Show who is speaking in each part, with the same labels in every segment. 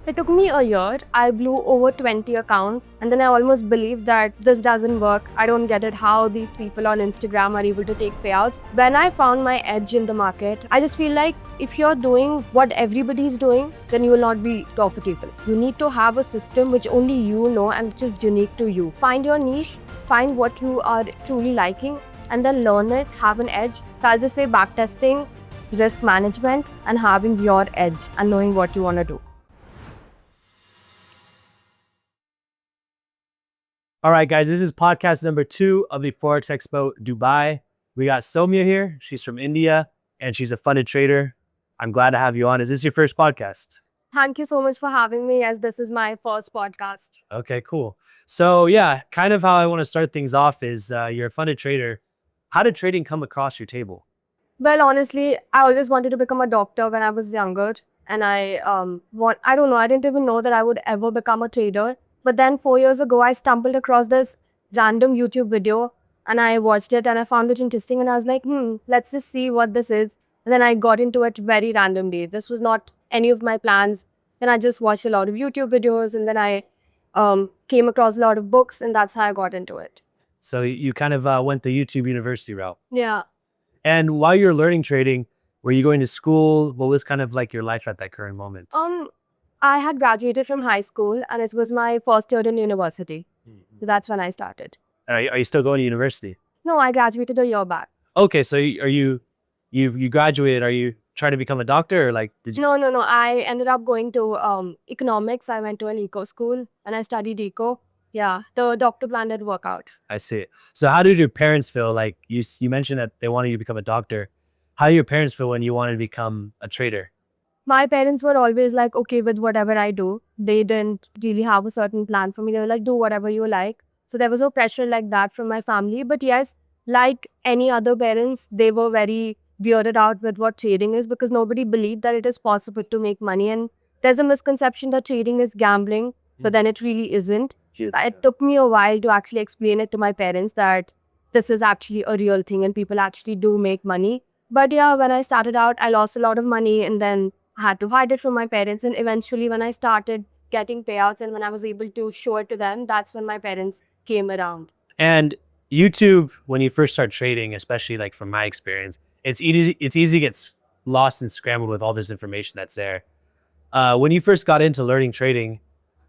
Speaker 1: It took me a year. I blew over 20 accounts and then I almost believed that this doesn't work. I don't get it how these people on Instagram are able to take payouts. When I found my edge in the market, I just feel like if you're doing what everybody's doing, then you will not be profitable. You need to have a system which only you know and which is unique to you. Find your niche, find what you are truly liking, and then learn it, have an edge. So I'll just say backtesting, risk management, and having your edge and knowing what you want to do.
Speaker 2: All right, guys, this is podcast number 2 of the Forex Expo Dubai. We got Sowmya here. She's from India and she's a funded trader. I'm glad to have you on. Is this your first podcast?
Speaker 1: Thank you so much for having me, as this is my first podcast.
Speaker 2: Okay, cool. So yeah, kind of how I want to start things off is you're a funded trader. How did trading come across your table?
Speaker 1: Well, honestly, I always wanted to become a doctor when I was younger. And I don't know, I didn't even know that I would ever become a trader. But then 4 years ago, I stumbled across this random YouTube video and I watched it and I found it interesting. And I was like, let's just see what this is. And then I got into it very randomly. This was not any of my plans. And I just watched a lot of YouTube videos and then I came across a lot of books and that's how I got into it.
Speaker 2: So you kind of went the YouTube university route.
Speaker 1: Yeah.
Speaker 2: And while you're learning trading, were you going to school? What was kind of like your life at that current moment?
Speaker 1: I had graduated from high school and it was my first year in university. So that's when I started.
Speaker 2: Are you still going to university?
Speaker 1: No, I graduated a year back.
Speaker 2: Okay, so you graduated. Are you trying to become a doctor or like did you?
Speaker 1: No. I ended up going to economics. I went to an eco school and I studied eco. Yeah, the doctor plan did work out.
Speaker 2: I see. So how did your parents feel? Like you mentioned that they wanted you to become a doctor. How did your parents feel when you wanted to become a trader?
Speaker 1: My parents were always like, okay with whatever I do. They didn't really have a certain plan for me. They were like, do whatever you like. So there was no pressure like that from my family. But yes, like any other parents, they were very weirded out with what trading is because nobody believed that it is possible to make money. And there's a misconception that trading is gambling, but then it really isn't. It took me a while to actually explain it to my parents that this is actually a real thing and people actually do make money. But yeah, when I started out, I lost a lot of money and then I had to hide it from my parents. And eventually, when I started getting payouts and when I was able to show it to them, that's when my parents came around.
Speaker 2: And YouTube, when you first start trading, especially like from my experience, it's easy to get lost and scrambled with all this information that's there. When you first got into learning trading,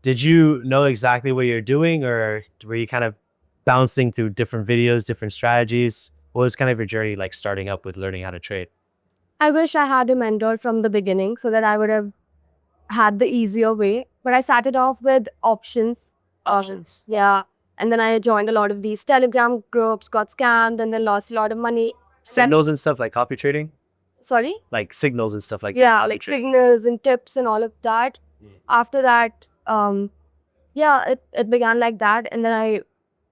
Speaker 2: did you know exactly what you're doing, or were you kind of bouncing through different videos, different strategies? What was kind of your journey like starting up with learning how to trade?
Speaker 1: I wish I had a mentor from the beginning so that I would have had the easier way. But I started off with options. Yeah. And then I joined a lot of these Telegram groups, got scammed, and then lost a lot of money.
Speaker 2: Signals and stuff like copy trading?
Speaker 1: Sorry?
Speaker 2: Like signals and stuff like
Speaker 1: Yeah, like signals and tips and all of that. After that, it began like that. And then I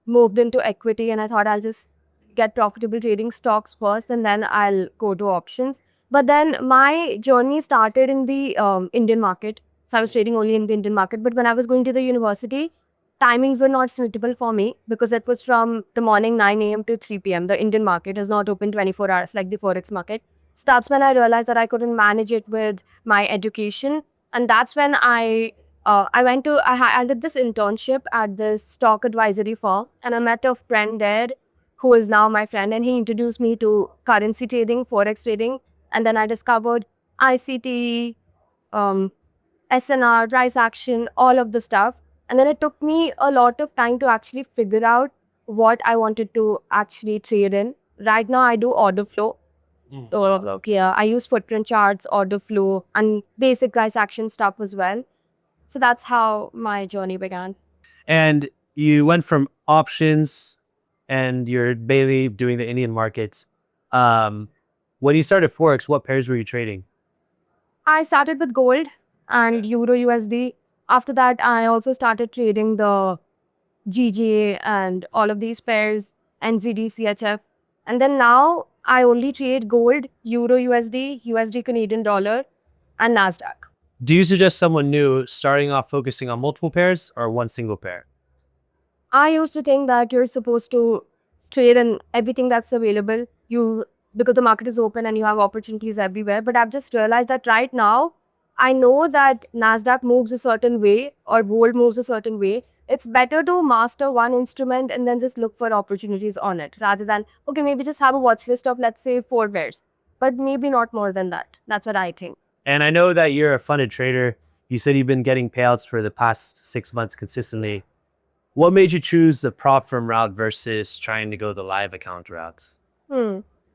Speaker 1: moved into equity and I thought I'll just get profitable trading stocks first and then I'll go to options. But then my journey started in the Indian market. So I was trading only in the Indian market. But when I was going to the university, timings were not suitable for me because it was from the morning 9 a.m. to 3 p.m. The Indian market is not open 24 hours like the Forex market. So that's when I realized that I couldn't manage it with my education. And that's when I did this internship at this stock advisory firm and I met a friend there who is now my friend and he introduced me to currency trading, Forex trading. And then I discovered ICT, SNR, price action, all of the stuff. And then it took me a lot of time to actually figure out what I wanted to actually trade in. Right now, I do order flow. So, yeah, I use footprint charts, order flow, and basic price action stuff as well. So that's how my journey began.
Speaker 2: And you went from options and you're mainly doing the Indian markets. When you started Forex, what pairs were you trading?
Speaker 1: I started with gold and Euro USD. After that, I also started trading the GGA and all of these pairs, NZD, CHF. And then now I only trade gold, Euro USD, USD Canadian dollar, and NASDAQ.
Speaker 2: Do you suggest someone new starting off focusing on multiple pairs or one single pair?
Speaker 1: I used to think that you're supposed to trade in everything that's available. Because the market is open and you have opportunities everywhere. But I've just realized that right now, I know that NASDAQ moves a certain way or gold moves a certain way. It's better to master one instrument and then just look for opportunities on it rather than, okay, maybe just have a watch list of, let's say, 4 pairs, but maybe not more than that. That's what I think.
Speaker 2: And I know that you're a funded trader. You said you've been getting payouts for the past 6 months consistently. What made you choose the prop firm route versus trying to go the live account route?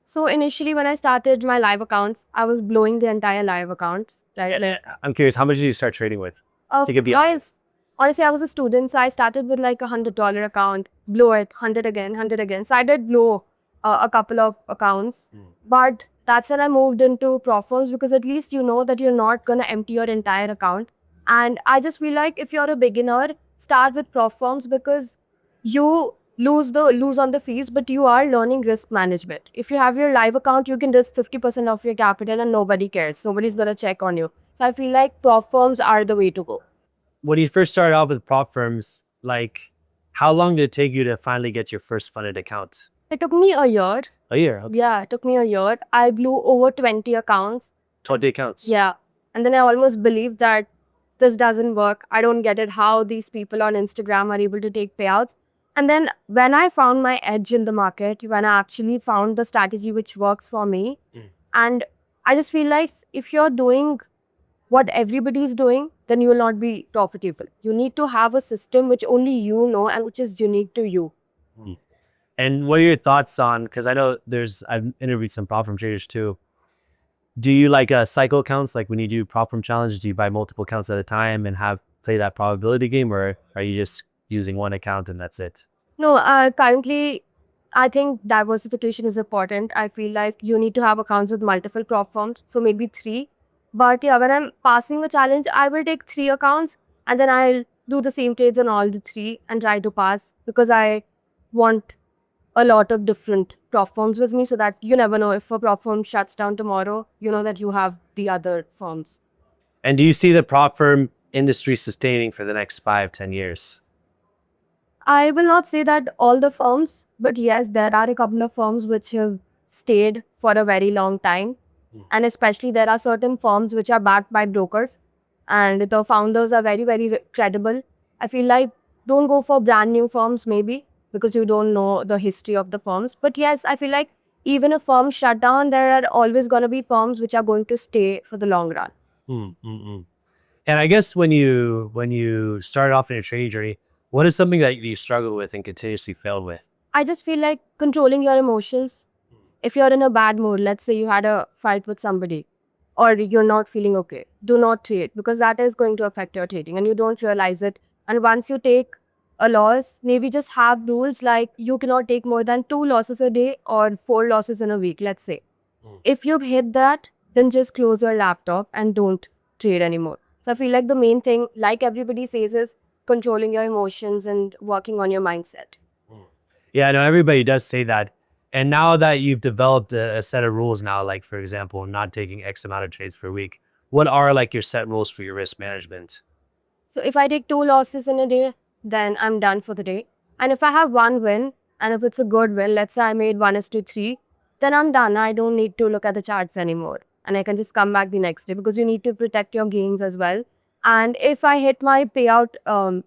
Speaker 1: So initially when I started my live accounts, I was blowing the entire live accounts, right? Like,
Speaker 2: I'm curious, how much did you start trading with? To give you
Speaker 1: honestly, I was a student, so I started with like $100 account, blow it, 100 again, 100 again. So I did blow a couple of accounts, but that's when I moved into prop firms because at least you know that you're not gonna empty your entire account. And I just feel like if you're a beginner, start with prop firms because you lose on the fees, but you are learning risk management. If you have your live account, you can risk 50% of your capital and nobody cares. Nobody's gonna check on you. So I feel like prop firms are the way to go.
Speaker 2: When you first started off with prop firms, like how long did it take you to finally get your first funded account?
Speaker 1: It took me a year.
Speaker 2: A year. Okay.
Speaker 1: Yeah, it took me a year. I blew over 20 accounts.
Speaker 2: 20 accounts.
Speaker 1: Yeah. And then I almost believed that this doesn't work. I don't get it how these people on Instagram are able to take payouts. And then when I found my edge in the market, when I actually found the strategy which works for me, and I just feel like if you're doing what everybody's doing, then you will not be profitable. You need to have a system which only you know and which is unique to you.
Speaker 2: And what are your thoughts on, because I know I've interviewed some prop firm traders too. Do you like cycle accounts? Like when you do prop firm challenge, do you buy multiple accounts at a time and play that probability game, or are you just using one account and that's it?
Speaker 1: No, currently, I think diversification is important. I feel like you need to have accounts with multiple prop firms, so maybe 3. But yeah, when I'm passing a challenge, I will take 3 accounts and then I'll do the same trades on all the 3 and try to pass because I want a lot of different prop firms with me so that you never know if a prop firm shuts down tomorrow, you know that you have the other firms.
Speaker 2: And do you see the prop firm industry sustaining for the next 5-10 years?
Speaker 1: I will not say that all the firms, but yes, there are a couple of firms which have stayed for a very long time. And especially there are certain firms which are backed by brokers and the founders are very, very credible. I feel like don't go for brand new firms maybe because you don't know the history of the firms. But yes, I feel like even if firms shut down, there are always going to be firms which are going to stay for the long run.
Speaker 2: And I guess when you started off in your trading journey, what is something that you struggled with and continuously failed with?
Speaker 1: I just feel like controlling your emotions. If you're in a bad mood, let's say you had a fight with somebody or you're not feeling okay, do not trade because that is going to affect your trading and you don't realize it. And once you take a loss, maybe just have rules like you cannot take more than 2 losses a day or 4 losses in a week, let's say. If you've hit that, then just close your laptop and don't trade anymore. So I feel like the main thing, like everybody says, is controlling your emotions and working on your mindset.
Speaker 2: Yeah, I know everybody does say that. And now that you've developed a set of rules now, like for example, not taking X amount of trades per week, what are like your set rules for your risk management?
Speaker 1: So if I take 2 losses in a day, then I'm done for the day. And if I have 1 win, and if it's a good win, let's say I made 1:3, then I'm done. I don't need to look at the charts anymore. And I can just come back the next day because you need to protect your gains as well. And if I hit my payout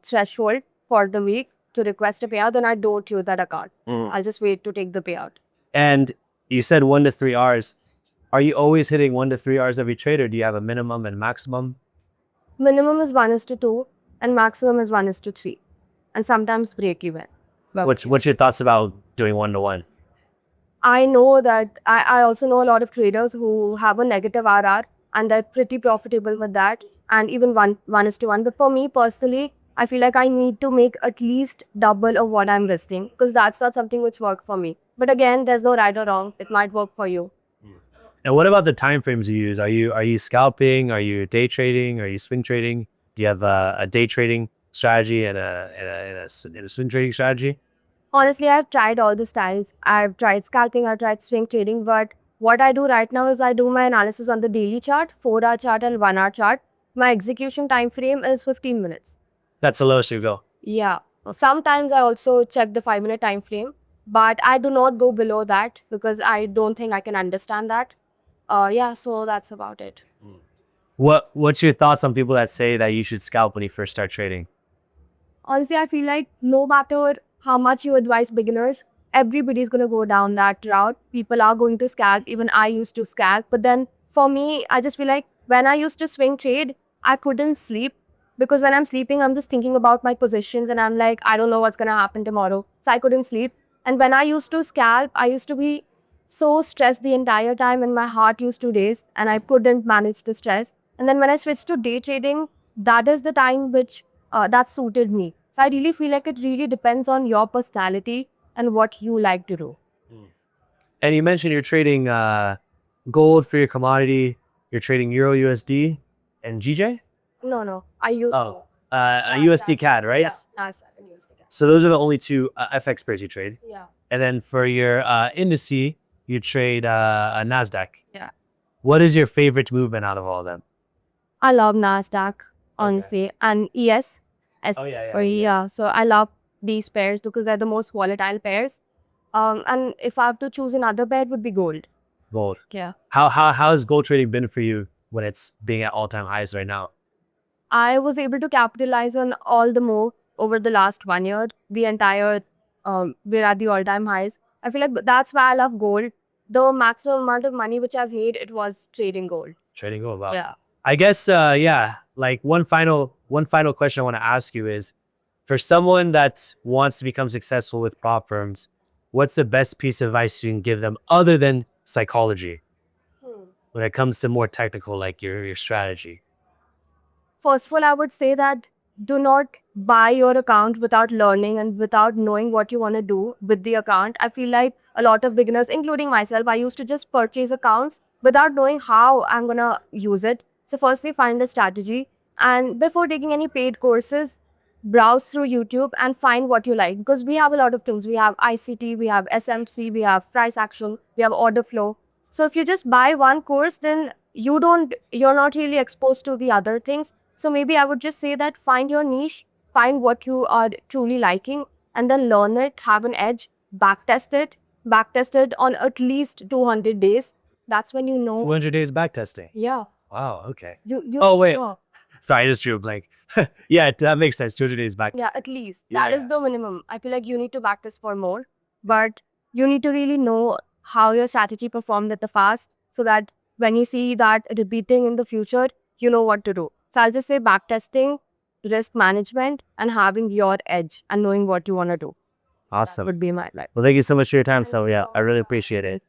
Speaker 1: threshold for the week to request a payout, then I don't use that account. I'll just wait to take the payout.
Speaker 2: And you said 1 to 3 Rs. Are you always hitting 1 to 3 Rs every trade, or do you have a minimum and maximum?
Speaker 1: Minimum is 1:2 and maximum is 1:3. And sometimes break even.
Speaker 2: What's your thoughts about doing 1 to 1?
Speaker 1: I know that I also know a lot of traders who have a negative RR and they're pretty profitable with that and even 1:1. But for me personally, I feel like I need to make at least double of what I'm risking because that's not something which worked for me. But again, there's no right or wrong. It might work for you.
Speaker 2: And what about the time frames you use? Are you scalping? Are you day trading? Are you swing trading? Do you have a day trading strategy and a swing trading strategy?
Speaker 1: Honestly, I've tried all the styles. I've tried scalping, I've tried swing trading, but what I do right now is I do my analysis on the daily chart, 4-hour chart and 1-hour chart. My execution time frame is 15 minutes.
Speaker 2: That's the lowest you go.
Speaker 1: Yeah. Sometimes I also check the 5-minute time frame, but I do not go below that because I don't think I can understand that. Yeah, so that's about it.
Speaker 2: What's your thoughts on people that say that you should scalp when you first start trading?
Speaker 1: Honestly, I feel like no matter how much you advise beginners, everybody's going to go down that route. People are going to scalp. Even I used to scalp. But then for me, I just feel like when I used to swing trade, I couldn't sleep because when I'm sleeping, I'm just thinking about my positions and I'm like, I don't know what's going to happen tomorrow. So I couldn't sleep. And when I used to scalp, I used to be so stressed the entire time and my heart used to race and I couldn't manage the stress. And then when I switched to day trading, that is the time which that suited me. So I really feel like it really depends on your personality and what you like to do.
Speaker 2: And you mentioned you're trading gold for your commodity. You're trading Euro USD and GJ.
Speaker 1: No. I use
Speaker 2: Oh, a USD CAD, right?
Speaker 1: Yeah, NASDAQ and USD.
Speaker 2: So those are the only two FX pairs you trade.
Speaker 1: Yeah.
Speaker 2: And then for your indice, you trade a Nasdaq.
Speaker 1: Yeah.
Speaker 2: What is your favorite movement out of all of them?
Speaker 1: I love NASDAQ, honestly, and ES.
Speaker 2: Oh yeah,
Speaker 1: Or yeah, so I love these pairs because they're the most volatile pairs. And if I have to choose another pair, it would be gold.
Speaker 2: Gold.
Speaker 1: Yeah.
Speaker 2: How has gold trading been for you when it's being at all-time highs right now?
Speaker 1: I was able to capitalize on all the move over the last 1 year. The entire, we're at the all-time highs. I feel like that's why I love gold. The maximum amount of money which I've made, it was trading gold.
Speaker 2: Trading gold, wow.
Speaker 1: Yeah.
Speaker 2: I guess yeah, like one final question I want to ask you is, for someone that wants to become successful with prop firms, what's the best piece of advice you can give them other than psychology when it comes to more technical, like your strategy?
Speaker 1: First of all, I would say that do not buy your account without learning and without knowing what you want to do with the account. I feel like a lot of beginners, including myself, I used to just purchase accounts without knowing how I'm going to use it. So firstly, find the strategy. And before taking any paid courses, browse through YouTube and find what you like. Because we have a lot of things. We have ICT, we have SMC, we have price action, we have order flow. So if you just buy one course, then you're not really exposed to the other things. So maybe I would just say that find your niche, find what you are truly liking, and then learn it, have an edge, backtest it on at least 200 days. That's when you know.
Speaker 2: 200 days back testing.
Speaker 1: Yeah.
Speaker 2: Wow. Okay.
Speaker 1: You
Speaker 2: Oh wait.
Speaker 1: know.
Speaker 2: Sorry, I just drew a blank. Yeah, that makes sense. 200 days back.
Speaker 1: Yeah, at least.
Speaker 2: Yeah,
Speaker 1: That is
Speaker 2: yeah.
Speaker 1: the minimum. I feel like you need to backtest for more, but you need to really know how your strategy performed at the fast so that when you see that repeating in the future, you know what to do. So I'll just say backtesting, risk management, and having your edge and knowing what you want to do. That
Speaker 2: Awesome.
Speaker 1: would be my life.
Speaker 2: Well, thank you so much for your time, Sowmya. I really appreciate it.